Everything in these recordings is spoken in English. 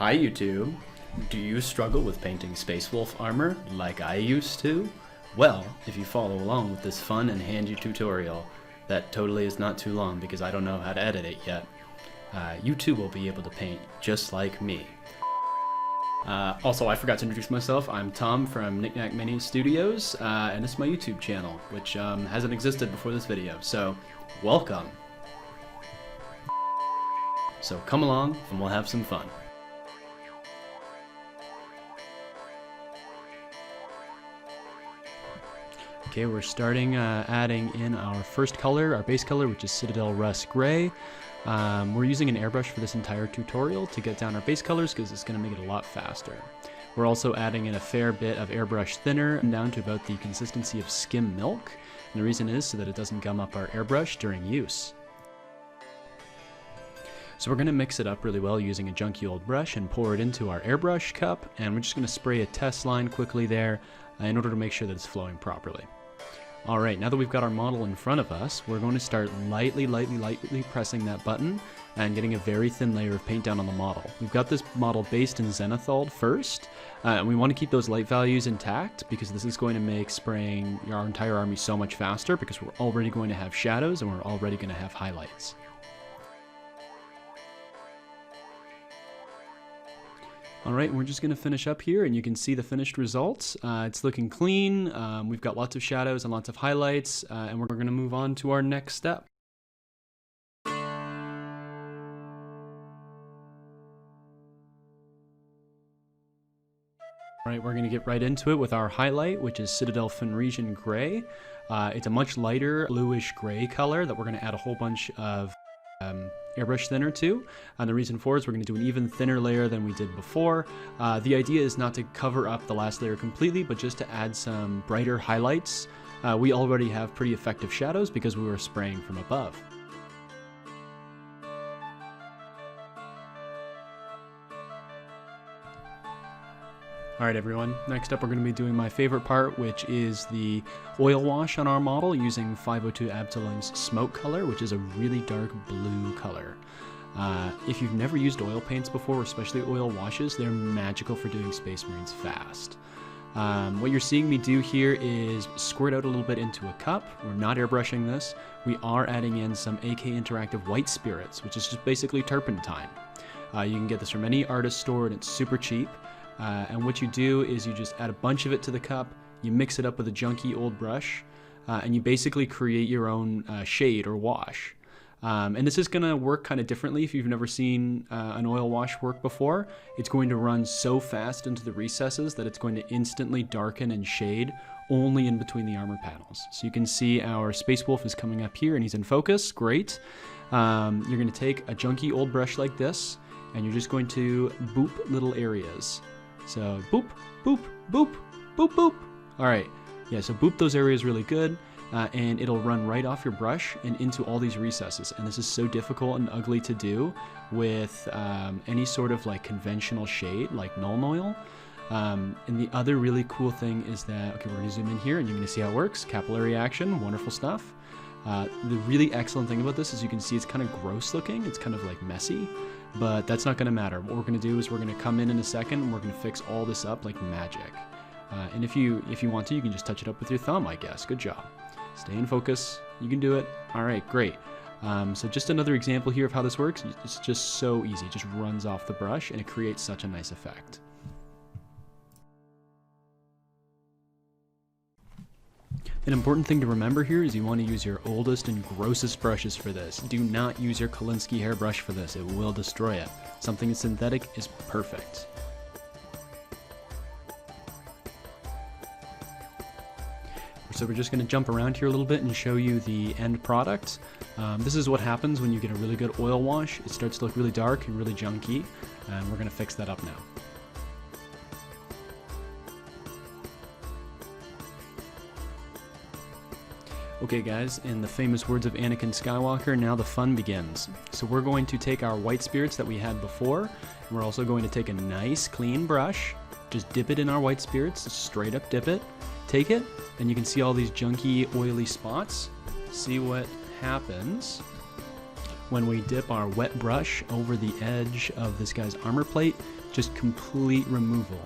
Hi YouTube! Do you struggle with painting Space Wolf armor like I used to? Well, if you follow along with this fun and handy tutorial that totally is not too long because I don't know how to edit it yet, you too will be able to paint just like me. Also, I forgot to introduce myself. I'm Tom from Knickknack Mini Studios, and this is my YouTube channel, which hasn't existed before this video, so welcome! So come along and we'll have some fun. Okay, we're starting adding in our first color, our base color, which is Citadel Russ Gray. We're using an airbrush for this entire tutorial to get down our base colors because it's going to make it a lot faster. We're also adding in a fair bit of airbrush thinner down to about the consistency of skim milk. And the reason is so that it doesn't gum up our airbrush during use. So we're going to mix it up really well using a junky old brush and pour it into our airbrush cup, and we're just going to spray a test line quickly there in order to make sure that it's flowing properly. Alright, now that we've got our model in front of us, we're going to start lightly pressing that button and getting a very thin layer of paint down on the model. We've got this model based in zenithal first, and we want to keep those light values intact because this is going to make spraying our entire army so much faster because we're already going to have shadows and we're already going to have highlights. Alright, we're just going to finish up here and you can see the finished results. It's looking clean, we've got lots of shadows and lots of highlights, and we're going to move on to our next step. Alright, we're going to get right into it with our highlight, which is Citadel Fenrisian Gray. It's a much lighter bluish gray color that we're going to add a whole bunch of airbrush thinner to, and the reason for is we're going to do an even thinner layer than we did before. The idea is not to cover up the last layer completely, but just to add some brighter highlights. We already have pretty effective shadows because we were spraying from above. Alright everyone, next up we're going to be doing my favorite part, which is the oil wash on our model using 502 Abteilung's smoke color, which is a really dark blue color. If you've never used oil paints before, especially oil washes, they're magical for doing Space Marines fast. What you're seeing me do here is squirt out a little bit into a cup. We're not airbrushing this. We are adding in some AK Interactive white spirits, which is just basically turpentine. You can get this from any artist store and it's super cheap. And what you do is you just add a bunch of it to the cup, you mix it up with a junky old brush, and you basically create your own shade or wash. And this is going to work kind of differently if you've never seen an oil wash work before. It's going to run so fast into the recesses that it's going to instantly darken and shade only in between the armor panels. So you can see our Space Wolf is coming up here and he's in focus, great. You're going to take a junky old brush like this, and you're just going to boop little areas. So boop, boop, boop, boop, boop. Alright, yeah, so boop those areas really good, and it'll run right off your brush and into all these recesses. And this is so difficult and ugly to do with any sort of like conventional shade like Nuln Oil. And the other really cool thing is that, okay, we're going to zoom in here and you're going to see how it works. Capillary action, wonderful stuff. The really excellent thing about this is you can see it's kind of gross looking, it's kind of like messy. But that's not going to matter. What we're going to do is we're going to come in a second and we're going to fix all this up like magic. And if you want to, you can just touch it up with your thumb, I guess. Good job. Stay in focus. You can do it. All right, great. So just another example here of how this works. It's just so easy. It just runs off the brush and it creates such a nice effect. An important thing to remember here is you want to use your oldest and grossest brushes for this. Do not use your Kolinsky hairbrush for this, it will destroy it. Something synthetic is perfect. So we're just going to jump around here a little bit and show you the end product. This is what happens when you get a really good oil wash. It starts to look really dark and really junky, and we're going to fix that up now. Okay guys, in the famous words of Anakin Skywalker, now the fun begins. So we're going to take our white spirits that we had before, and we're also going to take a nice clean brush, just dip it in our white spirits, straight up dip it, take it, and you can see all these junky, oily spots. See what happens when we dip our wet brush over the edge of this guy's armor plate, just complete removal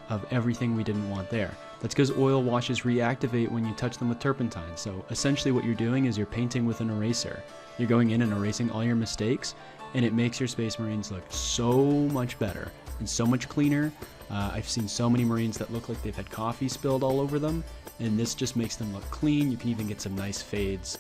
of everything we didn't want there. That's because oil washes reactivate when you touch them with turpentine. So essentially what you're doing is you're painting with an eraser. You're going in and erasing all your mistakes, and it makes your Space Marines look so much better and so much cleaner. I've seen so many Marines that look like they've had coffee spilled all over them, and this just makes them look clean. You can even get some nice fades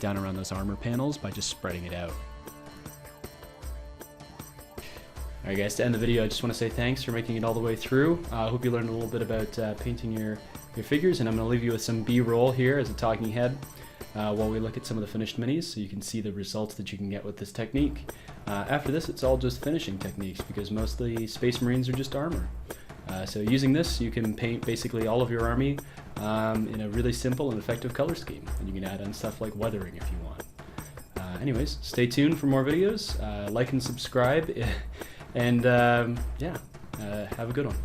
down around those armor panels by just spreading it out. Alright guys, to end the video, I just want to say thanks for making it all the way through. I hope you learned a little bit about painting your figures, and I'm going to leave you with some B-roll here as a talking head while we look at some of the finished minis so you can see the results that you can get with this technique. After this, it's all just finishing techniques because mostly Space Marines are just armor. So using this, you can paint basically all of your army in a really simple and effective color scheme, and you can add on stuff like weathering if you want. Anyways, stay tuned for more videos, like and subscribe, and yeah, have a good one.